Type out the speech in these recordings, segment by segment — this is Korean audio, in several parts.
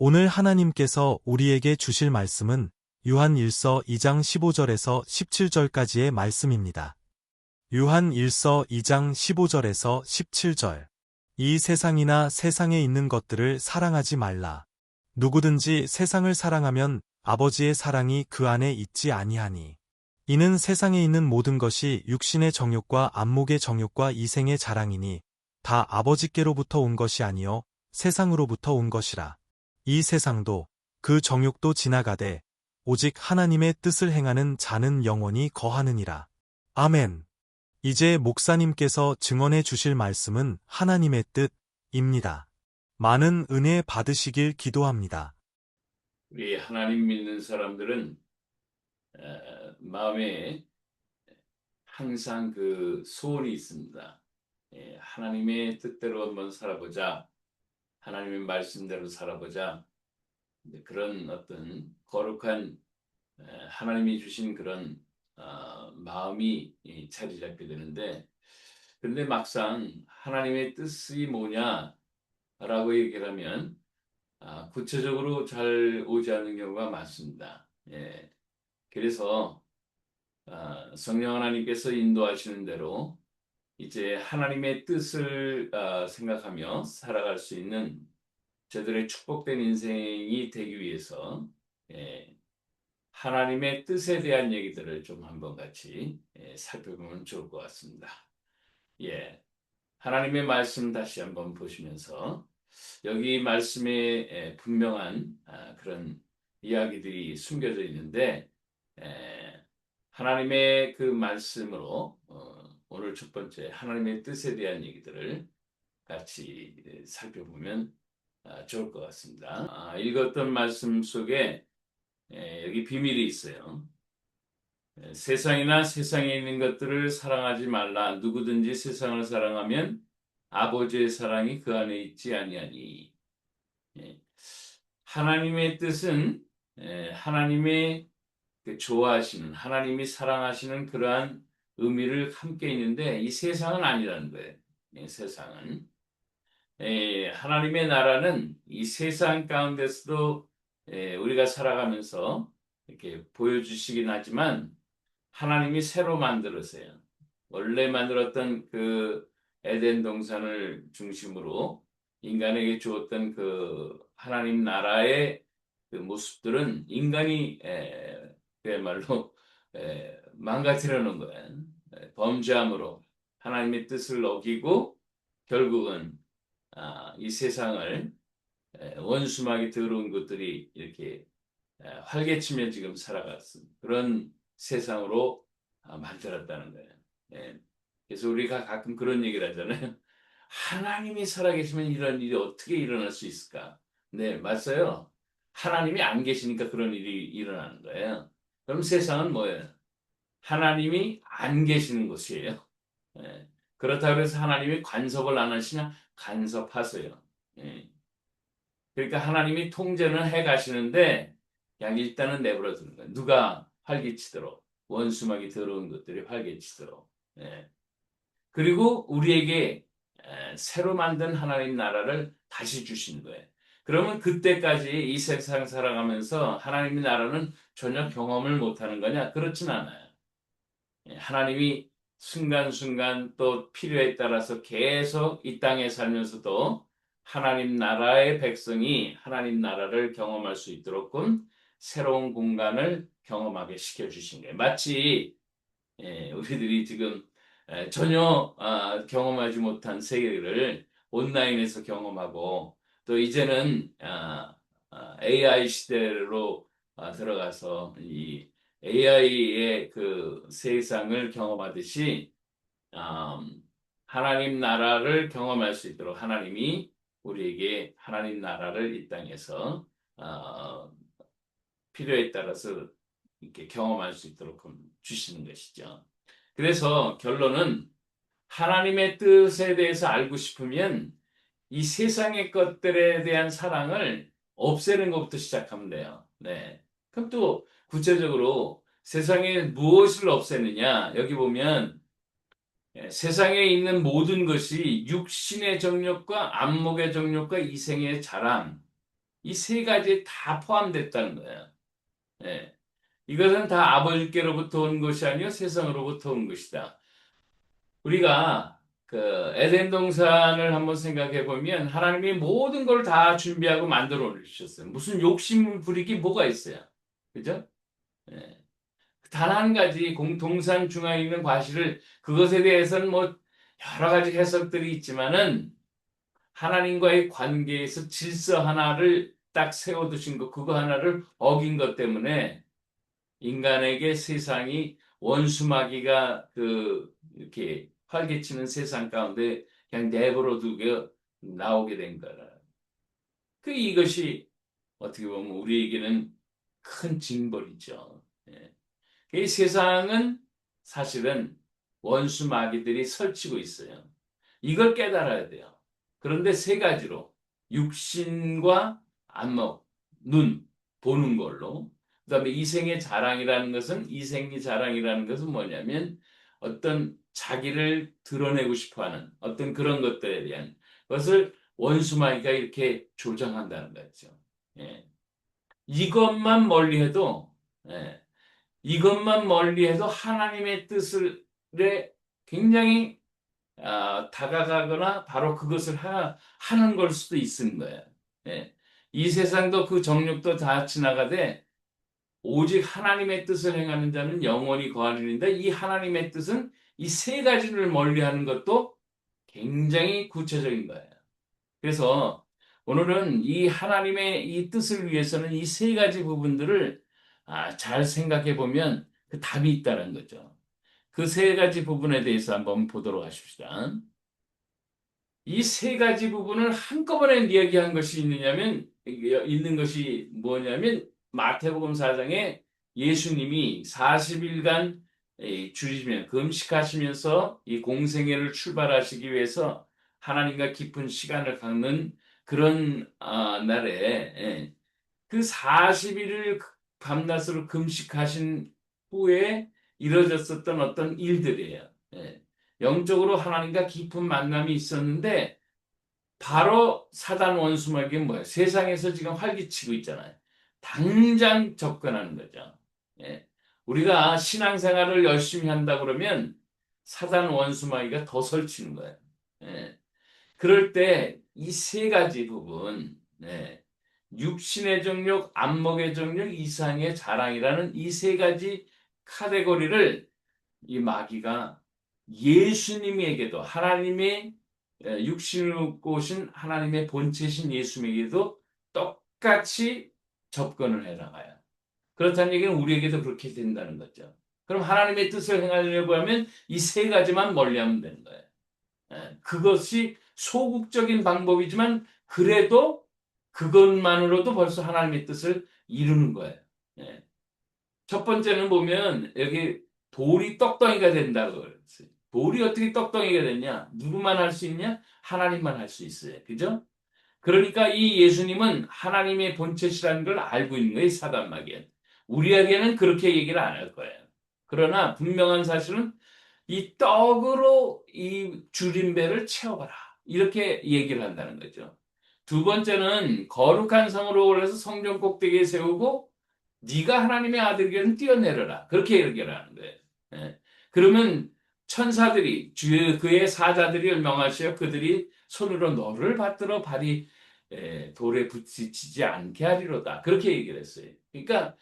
오늘 하나님께서 우리에게 주실 말씀은 요한 1서 2장 15절에서 17절까지의 말씀입니다. 요한 1서 2장 15절에서 17절. 이 세상이나 세상에 있는 것들을 사랑하지 말라. 누구든지 세상을 사랑하면 아버지의 사랑이 그 안에 있지 아니하니. 이는 세상에 있는 모든 것이 육신의 정욕과 안목의 정욕과 이생의 자랑이니 다 아버지께로부터 온 것이 아니요 세상으로부터 온 것이라. 이 세상도 그 정욕도 지나가되 오직 하나님의 뜻을 행하는 자는 영원히 거하느니라. 아멘. 이제 목사님께서 증언해 주실 말씀은 하나님의 뜻입니다. 많은 은혜 받으시길 기도합니다. 우리 하나님 믿는 사람들은 마음에 항상 그 소원이 있습니다. 하나님의 뜻대로 한번 살아보자. 하나님의 말씀대로 살아보자. 그런 어떤 거룩한 하나님이 주신 그런 마음이 자리 잡게 되는데, 그런데 막상 하나님의 뜻이 뭐냐라고 얘기를 하면 구체적으로 잘 오지 않는 경우가 많습니다. 그래서 성령 하나님께서 인도하시는 대로 이제 하나님의 뜻을 생각하며 살아갈 수 있는 저들의 축복된 인생이 되기 위해서 하나님의 뜻에 대한 얘기들을 좀 한번 같이 살펴보면 좋을 것 같습니다. 하나님의 말씀 다시 한번 보시면서 여기 말씀에 분명한 그런 이야기들이 숨겨져 있는데, 하나님의 그 말씀으로 오늘 첫 번째 하나님의 뜻에 대한 얘기들을 같이 살펴보면 좋을 것 같습니다. 읽었던 말씀 속에 여기 비밀이 있어요. 세상이나 세상에 있는 것들을 사랑하지 말라. 누구든지 세상을 사랑하면 아버지의 사랑이 그 안에 있지 아니하니. 하나님의 뜻은 하나님의 좋아하시는, 하나님이 사랑하시는 그러한 의미를 함께 있는데 이 세상은 아니라는 거예요. 세상은. 하나님의 나라는 이 세상 가운데서도 우리가 살아가면서 이렇게 보여주시긴 하지만 하나님이 새로 만들었어요. 원래 만들었던 그 에덴 동산을 중심으로 인간에게 주었던 그 하나님 나라의 그 모습들은 인간이 그야말로 망가뜨려 놓은 거예요. 범죄함으로 하나님의 뜻을 어기고 결국은 이 세상을 원수막이 더러운 것들이 이렇게 활개치며 지금 살아갔은 그런 세상으로 만들었다는 거예요. 그래서 우리가 가끔 그런 얘기를 하잖아요. 하나님이 살아계시면 이런 일이 어떻게 일어날 수 있을까? 네, 맞아요. 하나님이 안 계시니까 그런 일이 일어나는 거예요. 그럼 세상은 뭐예요? 하나님이 안 계시는 곳이에요. 그렇다고 해서 하나님이 간섭을 안 하시냐? 간섭하세요. 그러니까 하나님이 통제는 해 가시는데 그냥 일단은 내버려 두는 거예요. 누가 활개치도록, 원수막이 더러운 것들이 활개치도록. 그리고 우리에게 새로 만든 하나님 나라를 다시 주신 거예요. 그러면 그때까지 이 세상 살아가면서 하나님의 나라는 전혀 경험을 못하는 거냐? 그렇진 않아요. 하나님이 순간순간 또 필요에 따라서 계속 이 땅에 살면서도 하나님 나라의 백성이 하나님 나라를 경험할 수 있도록끔 새로운 공간을 경험하게 시켜주신 거예요. 마치 우리들이 지금 전혀 경험하지 못한 세계를 온라인에서 경험하고 또 이제는 AI 시대로 들어가서 이 AI의 그 세상을 경험하듯이 하나님 나라를 경험할 수 있도록 하나님이 우리에게 하나님 나라를 이 땅에서 필요에 따라서 이렇게 경험할 수 있도록 주시는 것이죠. 그래서 결론은 하나님의 뜻에 대해서 알고 싶으면 이 세상의 것들에 대한 사랑을 없애는 것부터 시작하면 돼요. 네. 그럼 또 구체적으로 세상에 무엇을 없애느냐? 여기 보면 세상에 있는 모든 것이 육신의 정욕과 안목의 정욕과 이생의 자랑, 이 세 가지에 다 포함됐다는 거예요. 예. 이것은 다 아버지께로부터 온 것이 아니요 세상으로부터 온 것이다. 우리가 그 에덴 동산을 한번 생각해 보면 하나님이 모든 걸 다 준비하고 만들어 놓으셨어요. 무슨 욕심 부리기 뭐가 있어요. 그죠? 예. 단 한 가지 동산 중앙에 있는 과실을 그것에 대해서는 뭐 여러 가지 해석들이 있지만은 하나님과의 관계에서 질서 하나를 딱 세워두신 것, 그거 하나를 어긴 것 때문에 인간에게 세상이 원수마귀가 이렇게 활개치는 세상 가운데 그냥 내버려 두게 나오게 된 거라. 이것이 어떻게 보면 우리에게는 큰 징벌이죠. 예. 이 세상은 사실은 원수 마귀들이 설치고 있어요. 이걸 깨달아야 돼요. 그런데 세 가지로 육신과 안목, 눈, 보는 걸로 그다음에 이생의 자랑이라는 것은 뭐냐면 어떤 자기를 드러내고 싶어하는 어떤 그런 것들에 대한 것을 원수 마귀가 이렇게 조장한다는 거죠. 예. 이것만 멀리해도 예. 이것만 멀리해도 하나님의 뜻을 굉장히 다가가거나 바로 그것을 하는 걸 수도 있는 거예요. 예. 이 세상도 그 정욕도 다 지나가되 오직 하나님의 뜻을 행하는 자는 영원히 거하리니라. 이 하나님의 뜻은 이 세 가지를 멀리하는 것도 굉장히 구체적인 거예요. 그래서 오늘은 이 하나님의 이 뜻을 위해서는 이 세 가지 부분들을 잘 생각해 보면 그 답이 있다는 거죠. 그 세 가지 부분에 대해서 한번 보도록 하십시다. 이 세 가지 부분을 한꺼번에 이야기한 것이 있는 것이 뭐냐면 마태복음 4장에 예수님이 40일간 줄이시면 금식하시면서 이 공생애를 출발하시기 위해서 하나님과 깊은 시간을 갖는 그런 날에 그 40일을 밤낮으로 금식하신 후에 이루어졌었던 어떤 일들이에요. 예. 영적으로 하나님과 깊은 만남이 있었는데 바로 사단 원수에게 뭐예요? 세상에서 지금 활기치고 있잖아요. 당장 접근하는 거죠. 예. 우리가 신앙생활을 열심히 한다 그러면 사단 원수마귀가 더 설치는 거예요. 예. 그럴 때 이 세 가지 부분, 육신의 정욕, 안목의 정욕, 이상의 자랑이라는 이 세 가지 카테고리를 이 마귀가 예수님에게도 하나님의 육신을 꼬신 하나님의 본체신 예수님에게도 똑같이 접근을 해나가요. 그렇다는 얘기는 우리에게도 그렇게 된다는 거죠. 그럼 하나님의 뜻을 행하려고 하면 이 세 가지만 멀리하면 되는 거예요. 그것이 소극적인 방법이지만 그래도 그것만으로도 벌써 하나님의 뜻을 이루는 거예요. 예. 첫 번째는 보면 여기 돌이 떡덩이가 된다고 그랬어요. 돌이 어떻게 떡덩이가 됐냐? 누구만 할 수 있냐? 하나님만 할 수 있어요. 그죠? 그러니까 이 예수님은 하나님의 본체시라는 걸 알고 있는 거예요. 사단마귀는. 우리에게는 그렇게 얘기를 안 할 거예요. 그러나 분명한 사실은 이 떡으로 이 줄인 배를 채워봐라. 이렇게 얘기를 한다는 거죠. 두 번째는 거룩한 성으로 올라서 성전 꼭대기에 세우고 네가 하나님의 아들에게는 뛰어내려라. 그렇게 얘기를 하는 거예요. 예. 그러면 천사들이 그의 사자들이 명하시어 그들이 손으로 너를 받들어 발이 돌에 부딪히지 않게 하리로다. 그렇게 얘기를 했어요. 그러니까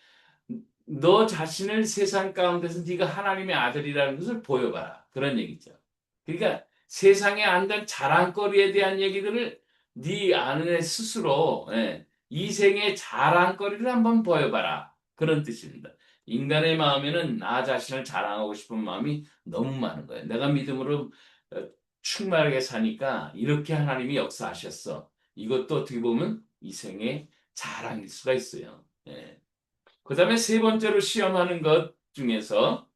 너 자신을 세상 가운데서 네가 하나님의 아들이라는 것을 보여봐라. 그런 얘기죠. 그러니까 세상에 안된 자랑거리에 대한 얘기들을 네 안에 스스로 이생의 자랑거리를 한번 보여봐라. 그런 뜻입니다. 인간의 마음에는 나 자신을 자랑하고 싶은 마음이 너무 많은 거예요. 내가 믿음으로 충만하게 사니까 이렇게 하나님이 역사하셨어. 이것도 어떻게 보면 이생의 자랑일 수가 있어요. 그 다음에 세 번째로 시험하는 것 중에서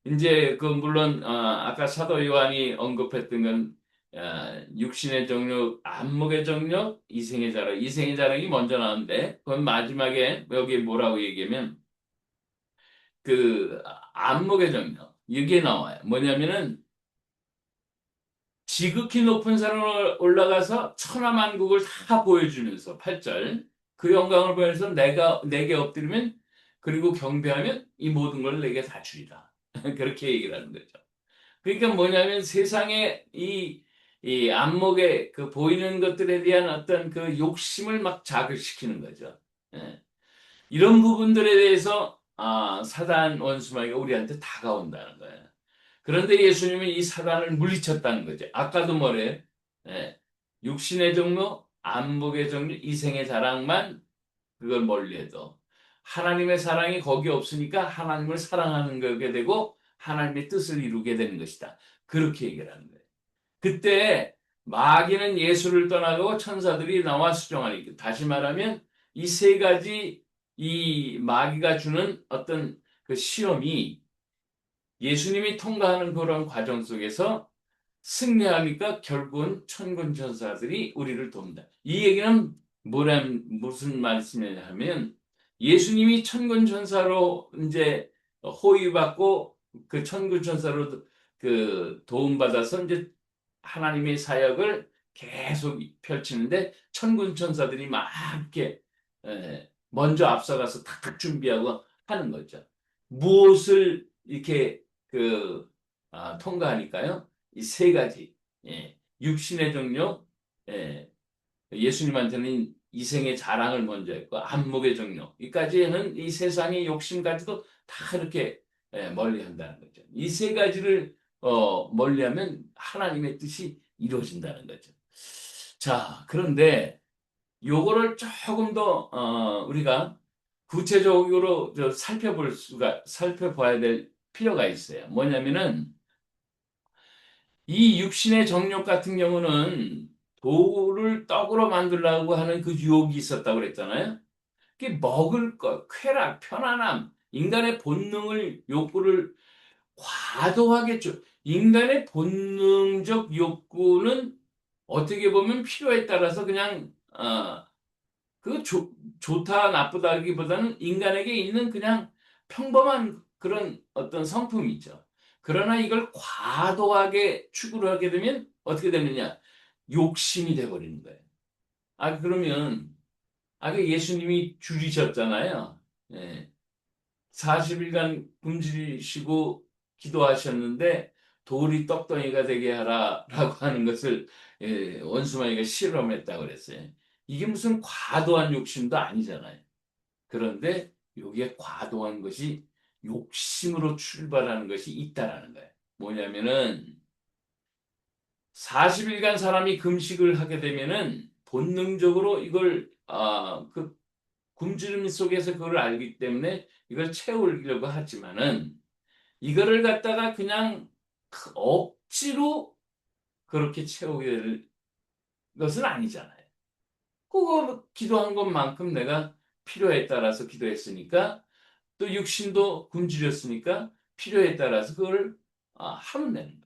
이제 물론 아까 사도 요한이 언급했던 건 육신의 정욕, 안목의 정욕, 이생의 자랑. 이생의 자랑이 먼저 나오는데 그건 마지막에 여기 뭐라고 얘기하면 안목의 정욕 이게 나와요. 뭐냐면은 지극히 높은 산으로 올라가서 천하만국을 다 보여주면서 8절 그 영광을 보여서 내게 엎드리면 그리고 경배하면 이 모든 걸 내게 다 주리라. 그렇게 얘기를 하는 거죠. 그러니까 뭐냐면 세상에 이 안목에 그 보이는 것들에 대한 어떤 그 욕심을 막 자극시키는 거죠. 예. 이런 부분들에 대해서 사단 원수마귀가 우리한테 다가온다는 거예요. 그런데 예수님은 이 사단을 물리쳤다는 거죠. 아까도 뭐래? 예. 육신의 종로, 안목의 종류, 이생의 자랑만 그걸 멀리해도 하나님의 사랑이 거기 없으니까 하나님을 사랑하는 거게 되고 하나님의 뜻을 이루게 되는 것이다. 그렇게 얘기를 하는 거예요. 그때 마귀는 예수를 떠나고 천사들이 나와 수종하니 다시 말하면 이 세 가지 이 마귀가 주는 어떤 그 시험이 예수님이 통과하는 그런 과정 속에서 승리하니까 결국은 천군 천사들이 우리를 돕니다. 이 얘기는 무슨 말씀이냐 하면 예수님이 천군 천사로 이제 호위받고 그 천군 천사로 그 도움받아서 이제 하나님의 사역을 계속 펼치는데 천군 천사들이 막 이렇게 먼저 앞서가서 탁탁 준비하고 하는 거죠. 무엇을 이렇게 통과하니까요? 이 세 가지, 육신의 정욕, 예수님한테는 이생의 자랑을 먼저 했고, 안목의 정욕, 이까지는 이 세상의 욕심까지도 다 이렇게 멀리 한다는 거죠. 이 세 가지를 멀리하면 하나님의 뜻이 이루어진다는 거죠. 자, 그런데 요거를 조금 더 우리가 구체적으로 살펴봐야 될 필요가 있어요. 뭐냐면은 이 육신의 정욕 같은 경우는 돌을 떡으로 만들려고 하는 그 유혹이 있었다고 그랬잖아요. 그게 먹을 것, 쾌락, 편안함, 인간의 본능을, 욕구를 과도하게 인간의 본능적 욕구는 어떻게 보면 필요에 따라서 그냥 그 좋다 나쁘다기보다는 인간에게 있는 그냥 평범한 그런 어떤 성품이죠. 그러나 이걸 과도하게 추구를 하게 되면 어떻게 되느냐? 욕심이 돼버리는 거예요. 그러면 그 예수님이 줄이셨잖아요. 예. 40일간 굶주리시고 기도하셨는데 돌이 떡덩이가 되게 하라라고 하는 것을 원수마귀가 실험했다고 그랬어요. 이게 무슨 과도한 욕심도 아니잖아요. 그런데 여기에 과도한 것이 욕심으로 출발하는 것이 있다라는 거예요. 뭐냐면은 40일간 사람이 금식을 하게 되면은 본능적으로 이걸 그 굶주림 속에서 그걸 알기 때문에 이걸 채우려고 하지만은 이거를 갖다가 그냥 억지로 그렇게 채우게 될 것은 아니잖아요. 그거 기도한 것만큼 내가 필요에 따라서 기도했으니까 또 육신도 굶주렸으니까 필요에 따라서 그걸 하면 되는 거예요.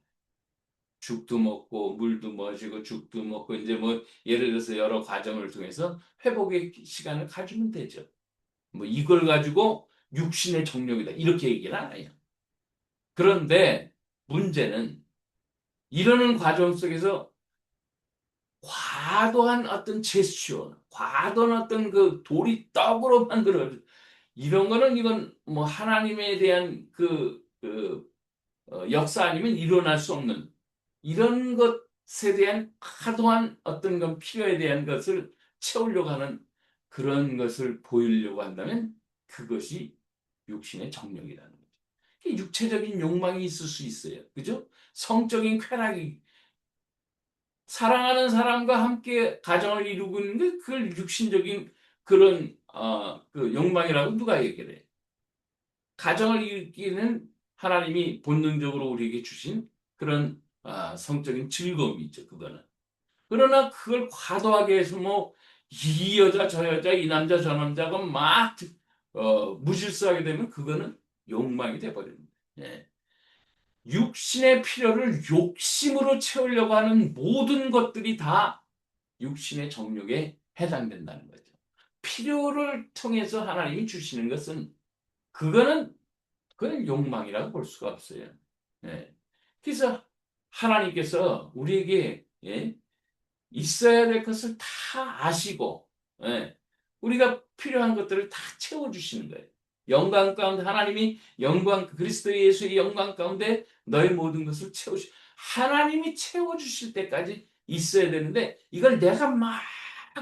죽도 먹고 물도 마시고 죽도 먹고 이제 뭐 예를 들어서 여러 과정을 통해서 회복의 시간을 가지면 되죠. 뭐 이걸 가지고 육신의 정욕이다 이렇게 얘기를 안 해요. 그런데 문제는 이러는 과정 속에서 과도한 어떤 제스처, 과도한 어떤 그 돌이 떡으로 만들어 이런 거는 이건 뭐 하나님에 대한 역사 아니면 일어날 수 없는 이런 것에 대한 과도한 어떤 건 필요에 대한 것을 채우려고 하는 그런 것을 보이려고 한다면 그것이 육신의 정욕이라는 거죠. 육체적인 욕망이 있을 수 있어요. 그죠? 성적인 쾌락이 사랑하는 사람과 함께 가정을 이루고 있는데 그걸 육신적인 그런 그 욕망이라고 누가 얘기를 해? 가정을 이루기는 하나님이 본능적으로 우리에게 주신 그런 성적인 즐거움이죠. 그거는. 그러나 그걸 과도하게 해서 뭐 이 여자 저 여자 이 남자 저 남자가 막 무질서하게 되면 그거는 욕망이 돼버립니다. 예. 육신의 필요를 욕심으로 채우려고 하는 모든 것들이 다 육신의 정욕에 해당된다는 거죠. 필요를 통해서 하나님이 주시는 것은 그건 욕망이라고 볼 수가 없어요. 예. 그래서 하나님께서 우리에게 있어야 될 것을 다 아시고 우리가 필요한 것들을 다 채워주시는 거예요. 영광 가운데 하나님이 영광 그리스도 예수의 영광 가운데 너의 모든 것을 하나님이 채워주실 때까지 있어야 되는데 이걸 내가 막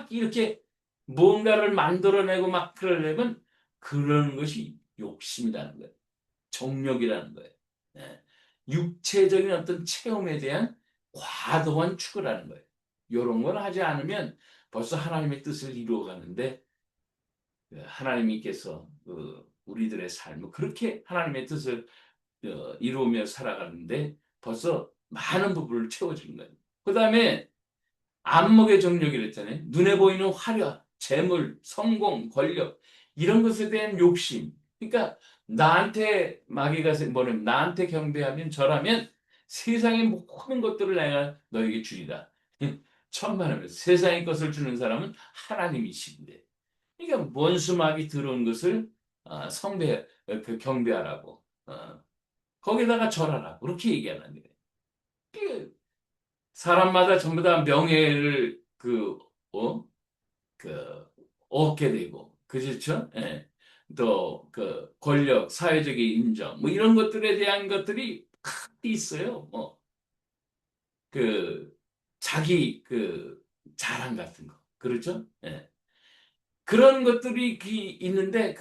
이렇게 뭔가를 만들어내고 막 그러려면 그러는 것이 욕심이라는 거예요. 정욕이라는 거예요. 예. 육체적인 어떤 체험에 대한 과도한 추구라는 거예요. 이런 걸 하지 않으면 벌써 하나님의 뜻을 이루어가는데 하나님께서 우리들의 삶을 그렇게 하나님의 뜻을 이루며 살아가는데 벌써 많은 부분을 채워주는 거예요. 그 다음에 안목의 정욕이라 했잖아요. 눈에 보이는 화려, 재물, 성공, 권력 이런 것에 대한 욕심. 그러니까 나한테 마귀가 뭐냐면 나한테 경배하면 절하면 세상의 모든 것들을 내가 너에게 주리라. 천만하면 세상의 것을 주는 사람은 하나님이신데. 그러니까 원수막이 들어온 것을 경배하라고 거기다가 절하라고 그렇게 얘기하는 거예요. 사람마다 전부 다 명예를 그 얻게 되고 그렇죠? 예. 또 권력, 사회적인 인정 뭐 이런 것들에 대한 것들이 크게 있어요. 뭐 자기 자랑 같은 거 그렇죠? 예. 그런 것들이 있는데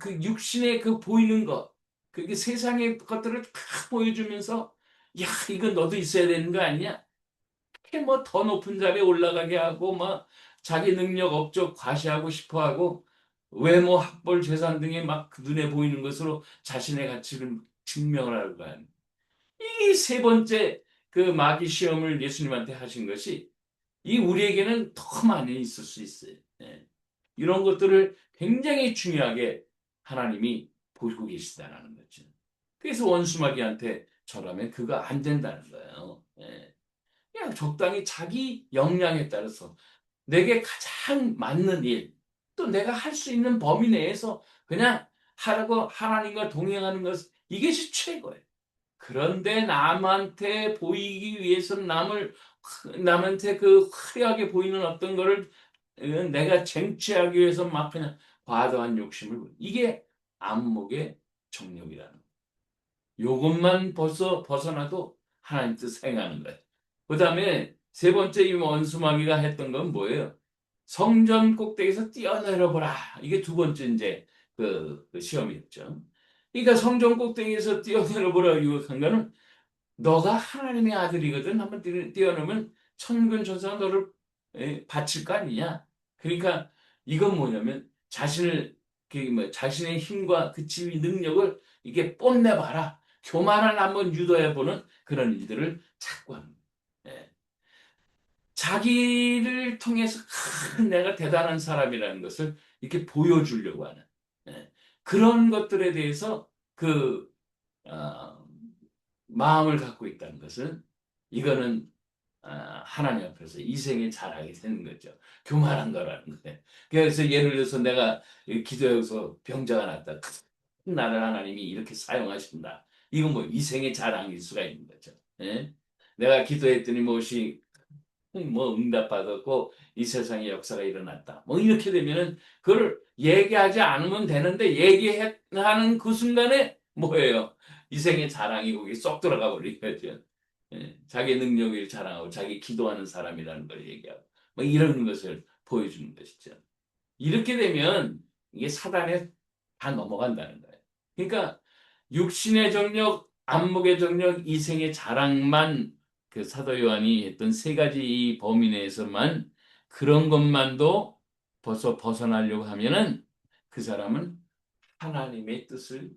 육신의 보이는 것, 그게 세상의 것들을 다 보여주면서, 야, 이거 너도 있어야 되는 거 아니냐? 이렇게 뭐 더 높은 자리에 올라가게 하고, 막 자기 능력 업적 과시하고 싶어 하고, 외모, 학벌, 재산 등에 막 눈에 보이는 것으로 자신의 가치를 증명을 하려고 하는. 이 세 번째 마귀 시험을 예수님한테 하신 것이 이 우리에게는 더 많이 있을 수 있어요. 예. 이런 것들을 굉장히 중요하게 하나님이 보고 계시다는 거죠. 그래서 원수마귀한테 절하면 그거 안 된다는 거예요. 예. 그냥 적당히 자기 역량에 따라서 내게 가장 맞는 일, 또 내가 할 수 있는 범위 내에서 그냥 하라고 하나님과 동행하는 것, 이것이 최고예요. 그런데 남한테 보이기 위해서 남한테 화려하게 보이는 어떤 거를 내가 쟁취하기 위해서 막 그냥 과도한 욕심을 이게 안목의 정욕이라는 거예요. 요것만 벌써 벗어나도 하나님 뜻 행하는 거예요. 그 다음에 세 번째 이 원수마귀가 했던 건 뭐예요? 성전 꼭대기에서 뛰어내려 보라. 이게 두 번째 이제 시험이었죠. 그러니까 성전 꼭대기에서 뛰어내려 보라 유혹한 거는 너가 하나님의 아들이거든. 한번 뛰어넘으면 천군 천사가 너를 바칠 거 아니냐. 그러니까 이건 뭐냐면 자신의 힘과 그 지위 능력을 이게 뽐내봐라. 교만을 한번 유도해보는 그런 일들을 자꾸 하는 거예요. 예. 자기를 통해서 내가 대단한 사람이라는 것을 이렇게 보여주려고 하는 그런 것들에 대해서 어, 마음을 갖고 있다는 것은 이거는 하나님 앞에서 이생의 자랑이 되는 거죠. 교만한 거라는 거예요. 그래서 예를 들어서 내가 기도해서 병자가 났다. 나를 하나님이 이렇게 사용하신다. 이건 뭐 이생의 자랑일 수가 있는 거죠. 예? 내가 기도했더니 응답받았고 이 세상에 역사가 일어났다. 뭐 이렇게 되면은 그걸 얘기하지 않으면 되는데 얘기하는 그 순간에 뭐예요? 이생의 자랑이 거기 쏙 들어가 버린 거죠. 예, 자기 능력을 자랑하고 자기 기도하는 사람이라는 걸 얘기하고 뭐 이런 것을 보여주는 것이죠. 이렇게 되면 이게 사단에 다 넘어간다는 거예요. 그러니까 육신의 정력, 안목의 정력, 이생의 자랑만 사도 요한이 했던 세 가지 이 범위 내에서만 그런 것만도 벌써 벗어나려고 하면은 그 사람은 하나님의 뜻을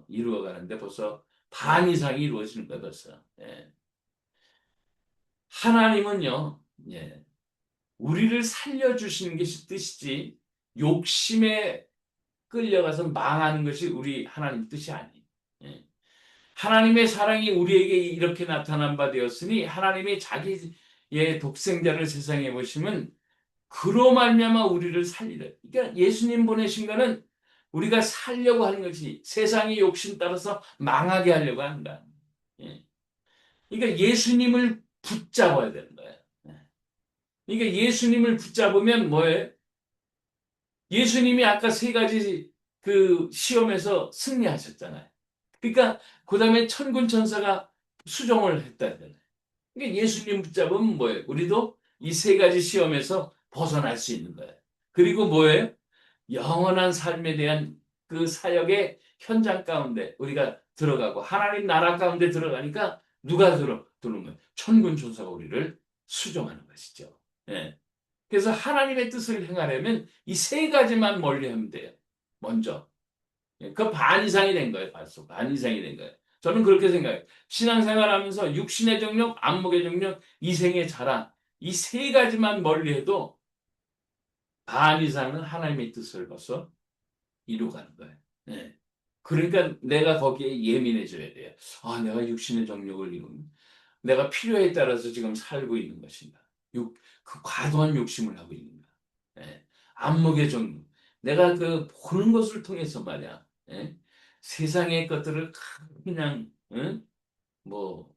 이루어가는데 벌써 반 이상이 이루어지는 거예요, 벌써. 예. 하나님은요, 예, 우리를 살려주시는 것이 뜻이지 욕심에 끌려가서 망하는 것이 우리 하나님 뜻이 아니에요. 예. 하나님의 사랑이 우리에게 이렇게 나타난 바 되었으니 하나님이 자기의 독생자를 세상에 보시면 그로 말미암아 우리를 살리라. 그러니까 예수님 보내신 거는 우리가 살려고 하는 것이 세상의 욕심 따라서 망하게 하려고 한다. 예. 그러니까 예수님을 붙잡아야 되는 거예요. 예. 그러니까 예수님을 붙잡으면 뭐예요? 예수님이 아까 세 가지 그 시험에서 승리하셨잖아요. 그러니까 그 다음에 천군 천사가 수종을 했다잖아요. 그러니까 예수님 붙잡으면 뭐예요? 우리도 이 세 가지 시험에서 벗어날 수 있는 거예요. 그리고 뭐예요? 영원한 삶에 대한 그 사역의 현장 가운데 우리가 들어가고 하나님 나라 가운데 들어가니까 누가 들어오는 거예요? 천군 천사가 우리를 수종하는 것이죠. 예. 그래서 하나님의 뜻을 행하려면 이 세 가지만 멀리 하면 돼요. 먼저. 예, 그 반 이상이 된 거예요. 벌써 반 이상이 된 거예요. 저는 그렇게 생각해요. 신앙생활하면서 육신의 정력, 안목의 정력, 이생의 자랑 이 세 가지만 멀리해도 반 이상은 하나님의 뜻을 벌써 이루어가는 거예요. 예. 그러니까 내가 거기에 예민해져야 돼요. 아, 내가 육신의 정력을 이루는 내가 필요에 따라서 지금 살고 있는 것인가? 그 과도한 욕심을 하고 있는가? 예. 안목의 정력. 내가 그 보는 것을 통해서 말이야. 예? 세상의 것들을 그냥 응? 뭐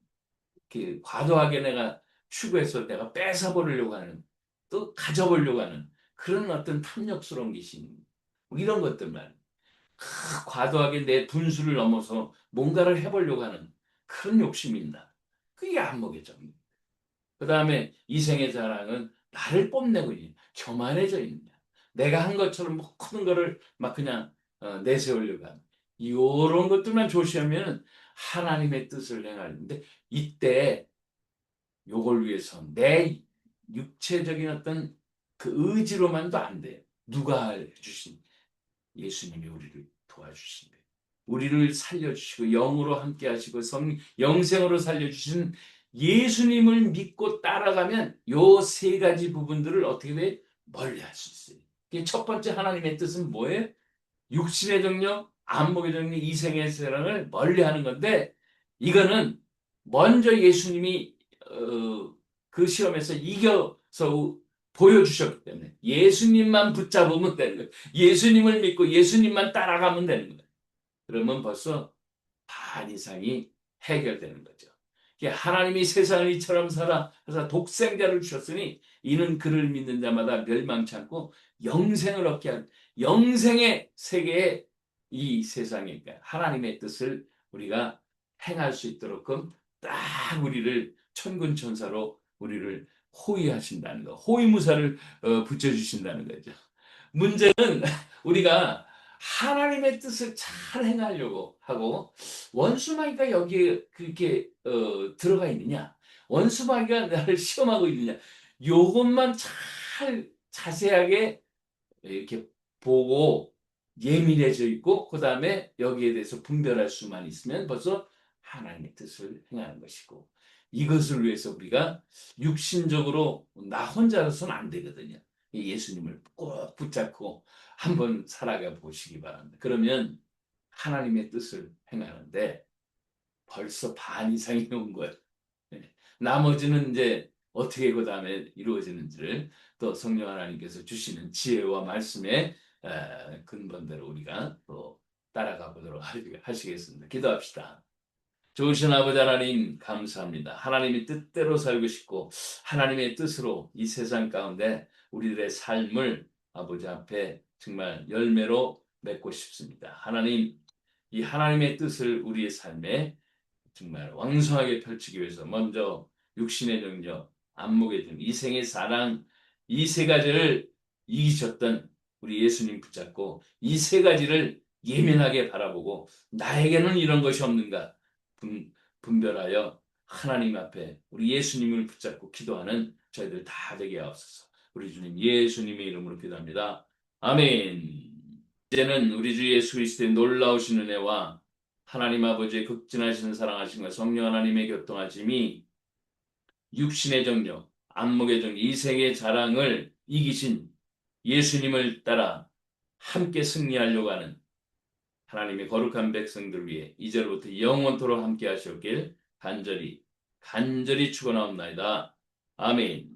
이렇게 과도하게 내가 추구해서 내가 뺏어버리려고 하는 또 가져보려고 하는 그런 어떤 탐욕스러운 것이 뭐 이런 것들만 과도하게 내 분수를 넘어서 뭔가를 해보려고 하는 그런 욕심이 있나? 그게 안목의 정력. 그 다음에 이생의 자랑은 나를 뽐내고 있는 교만해져 있는 내가 한 것처럼 모든 거를 막 그냥 내세우려고 하는 이런 것들만 조심하면 하나님의 뜻을 행하는데 이때 요걸 위해서 내 육체적인 어떤 그 의지로만도 안 돼요. 누가 해주신 예수님이 우리를 도와주신 거예요. 우리를 살려주시고 영으로 함께 하시고 영생으로 살려주신 예수님을 믿고 따라가면 요 세 가지 부분들을 어떻게 돼? 멀리 할 수 있어요. 첫 번째 하나님의 뜻은 뭐예요? 육신의 정력, 안목의 정력, 이생의 사랑을 멀리하는 건데 이거는 먼저 예수님이 그 시험에서 이겨서 보여주셨기 때문에 예수님만 붙잡으면 되는 거예요. 예수님을 믿고 예수님만 따라가면 되는 거예요. 그러면 벌써 반 이상이 해결되는 거죠. 하나님이 세상을 이처럼 살아서 독생자를 주셨으니 이는 그를 믿는 자마다 멸망치 않고 영생을 얻게 한 영생의 세계에 이 세상에 하나님의 뜻을 우리가 행할 수 있도록끔 딱 우리를 천군천사로 우리를 호위하신다는 거, 호위무사를 붙여주신다는 거죠. 문제는 우리가 하나님의 뜻을 잘 행하려고 하고 원수마귀가 여기에 그렇게 들어가 있느냐, 원수마귀가 나를 시험하고 있느냐, 요것만 잘 자세하게 이렇게 보고 예민해져 있고 그 다음에 여기에 대해서 분별할 수만 있으면 벌써 하나님의 뜻을 행하는 것이고 이것을 위해서 우리가 육신적으로 나 혼자서는 안 되거든요. 예수님을 꼭 붙잡고 한번 살아가 보시기 바랍니다. 그러면 하나님의 뜻을 행하는데 벌써 반 이상이 온 거예요. 네. 나머지는 이제 어떻게 그 다음에 이루어지는지를 또 성령 하나님께서 주시는 지혜와 말씀의 근본대로 우리가 또 따라가 보도록 하시겠습니다. 기도합시다. 좋으신 아버지 하나님 감사합니다. 하나님의 뜻대로 살고 싶고 하나님의 뜻으로 이 세상 가운데 우리들의 삶을 아버지 앞에 정말 열매로 맺고 싶습니다. 하나님, 이 하나님의 뜻을 우리의 삶에 정말 왕성하게 펼치기 위해서 먼저 육신의 정력, 안목의 정력, 이생의 사랑 이 세 가지를 이기셨던 우리 예수님 붙잡고 이 세 가지를 예민하게 바라보고 나에게는 이런 것이 없는가 분별하여 하나님 앞에 우리 예수님을 붙잡고 기도하는 저희들 다 되게 하옵소서. 우리 주님 예수님의 이름으로 기도합니다. 아멘. 이제는 우리 주 예수 그리스도의 놀라우신 은혜와 하나님 아버지의 극진하신 사랑하심과 성령 하나님의 교통하심이 육신의 정력, 안목의 정력, 이생의 자랑을 이기신 예수님을 따라 함께 승리하려고 하는 하나님의 거룩한 백성들 위해 이제로부터 영원토록 함께 하시옵길 간절히 축원하옵나이다. 아멘.